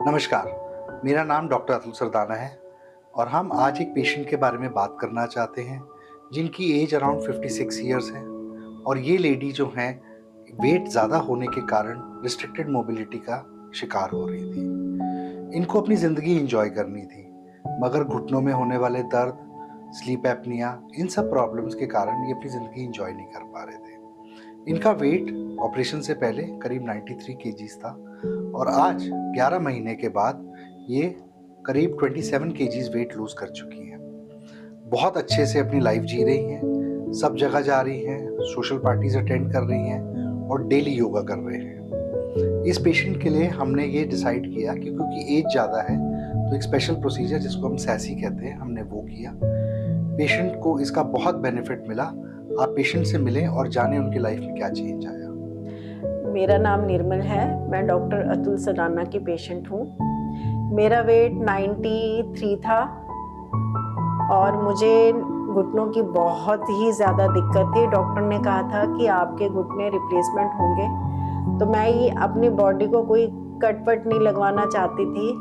नमस्कार, मेरा नाम डॉक्टर अतुल सरदाना है और हम आज एक पेशेंट के बारे में बात करना चाहते हैं जिनकी एज अराउंड 56 ईयर्स है और ये लेडी जो हैं वेट ज़्यादा होने के कारण रिस्ट्रिक्टेड मोबिलिटी का शिकार हो रही थी। इनको अपनी ज़िंदगी एंजॉय करनी थी मगर घुटनों में होने वाले दर्द, स्लीप एपनिया, इन सब प्रॉब्लम्स के कारण ये अपनी ज़िंदगी एंजॉय नहीं कर पा रहे थे। इनका वेट ऑपरेशन से पहले करीब 93 केजीज था और आज 11 महीने के बाद ये करीब 27 केजीज वेट लूज कर चुकी हैं। बहुत अच्छे से अपनी लाइफ जी रही हैं, सब जगह जा रही हैं, सोशल पार्टीज अटेंड कर रही हैं और डेली योगा कर रहे हैं। इस पेशेंट के लिए हमने ये डिसाइड किया कि क्योंकि एज ज़्यादा है तो एक स्पेशल प्रोसीजर जिसको हम सैसी कहते हैं हमने वो किया। पेशेंट को इसका बहुत बेनिफिट मिला। आप पेशेंट से मिलें और जानें उनकी लाइफ में क्या चेंज आया। मेरा नाम निर्मल है। मैं डॉक्टर अतुल सरदाना की पेशेंट हूँ। मेरा वेट 93 था और मुझे घुटनों की बहुत ही ज़्यादा दिक्कत थी। डॉक्टर ने कहा था कि आपके घुटने रिप्लेसमेंट होंगे, तो मैं ये अपनी बॉडी को कोई कट वट नहीं लगवाना चाहती थी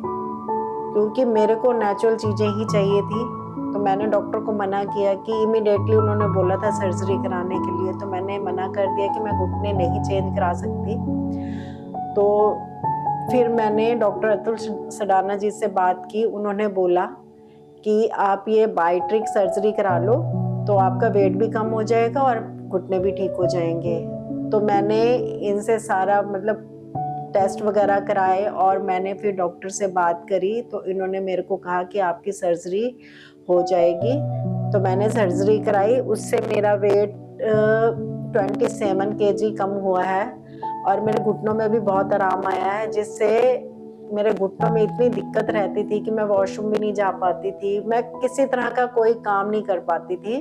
क्योंकि मेरे को नेचुरल चीज़ें ही चाहिए थी। तो मैंने डॉक्टर को मना किया कि इमीडिएटली उन्होंने बोला था सर्जरी कराने के लिए, तो मैंने मना कर दिया कि मैं घुटने नहीं चेंज करा सकती। तो फिर मैंने डॉक्टर अतुल सरदाना जी से बात की। उन्होंने बोला कि आप ये बायोट्रिक सर्जरी करा लो तो आपका वेट भी कम हो जाएगा और घुटने भी ठीक हो जाएंगे। तो मैंने इनसे सारा टेस्ट वगैरह कराए और मैंने फिर डॉक्टर से बात करी तो इन्होंने मेरे को कहा कि आपकी सर्जरी हो जाएगी। तो मैंने सर्जरी कराई, उससे मेरा वेट 27 केजी कम हुआ है और मेरे घुटनों में भी बहुत आराम आया है, जिससे मेरे घुटनों में इतनी दिक्कत रहती थी कि मैं वॉशरूम भी नहीं जा पाती थी, मैं किसी तरह का कोई काम नहीं कर पाती थी।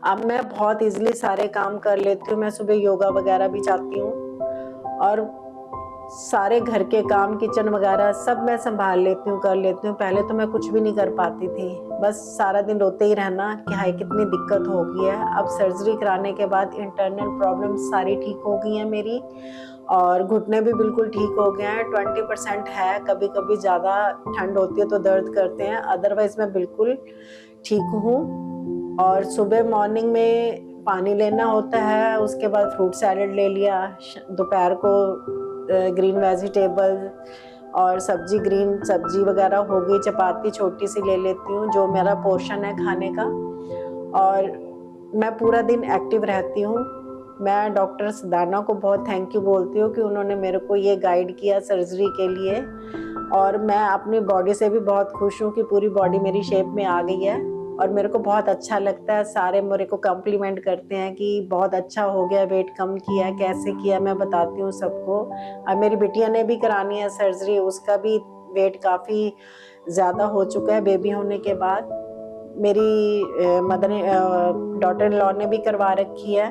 अब मैं बहुत इजीली सारे काम कर लेती हूँ। मैं सुबह योगा वगैरह भी जाती हूँ और सारे घर के काम, किचन वगैरह सब मैं संभाल लेती हूँ, कर लेती हूँ। पहले तो मैं कुछ भी नहीं कर पाती थी, बस सारा दिन रोते ही रहना कि हाय कितनी दिक्कत हो गई है। अब सर्जरी कराने के बाद इंटरनल प्रॉब्लम सारी ठीक हो गई हैं मेरी और घुटने भी बिल्कुल ठीक हो गए हैं। 20% है, कभी कभी ज़्यादा ठंड होती है तो दर्द करते हैं, अदरवाइज मैं बिल्कुल ठीक हूँ। और सुबह मॉर्निंग में पानी लेना होता है, उसके बाद फ्रूट सैलेड ले लिया, दोपहर को ग्रीन वेजिटेबल और सब्जी, ग्रीन सब्जी वगैरह हो गई, चपाती छोटी सी ले लेती हूँ जो मेरा पोर्शन है खाने का। और मैं पूरा दिन एक्टिव रहती हूँ। मैं डॉक्टर सरदाना को बहुत थैंक यू बोलती हूँ कि उन्होंने मेरे को ये गाइड किया सर्जरी के लिए और मैं अपनी बॉडी से भी बहुत खुश हूँ कि पूरी बॉडी मेरी शेप में आ गई है और मेरे को बहुत अच्छा लगता है। सारे मेरे को कम्प्लीमेंट करते हैं कि बहुत अच्छा हो गया, वेट कम किया, कैसे किया। मैं बताती हूँ सबको। अब मेरी बिटिया ने भी करानी है सर्जरी, उसका भी वेट काफ़ी ज़्यादा हो चुका है बेबी होने के बाद। मेरी डॉटर इन लॉ ने भी करवा रखी है,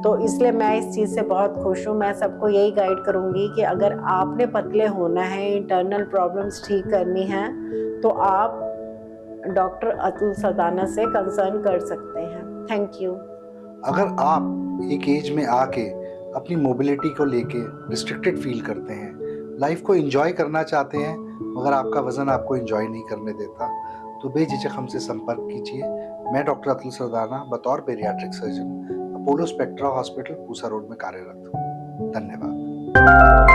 तो इसलिए मैं इस चीज़ से बहुत खुश हूँ। मैं सबको यही गाइड करूँगी कि अगर आपने पतले होना है, इंटरनल प्रॉब्लम्स ठीक करनी है, तो आप डॉक्टर अतुल सरदाना से कंसर्न कर सकते हैं। Thank you. अगर आप एक एज में आके अपनी मोबिलिटी को लेके रिस्ट्रिक्टेड फील करते हैं, लाइफ को एंजॉय करना चाहते हैं मगर आपका वज़न आपको एंजॉय नहीं करने देता, तो बेझिझक हमसे संपर्क कीजिए। मैं डॉक्टर अतुल सरदाना बतौर paediatric surgeon Apollo spectra hospital, Pusa road में कार्यरत हूँ। धन्यवाद।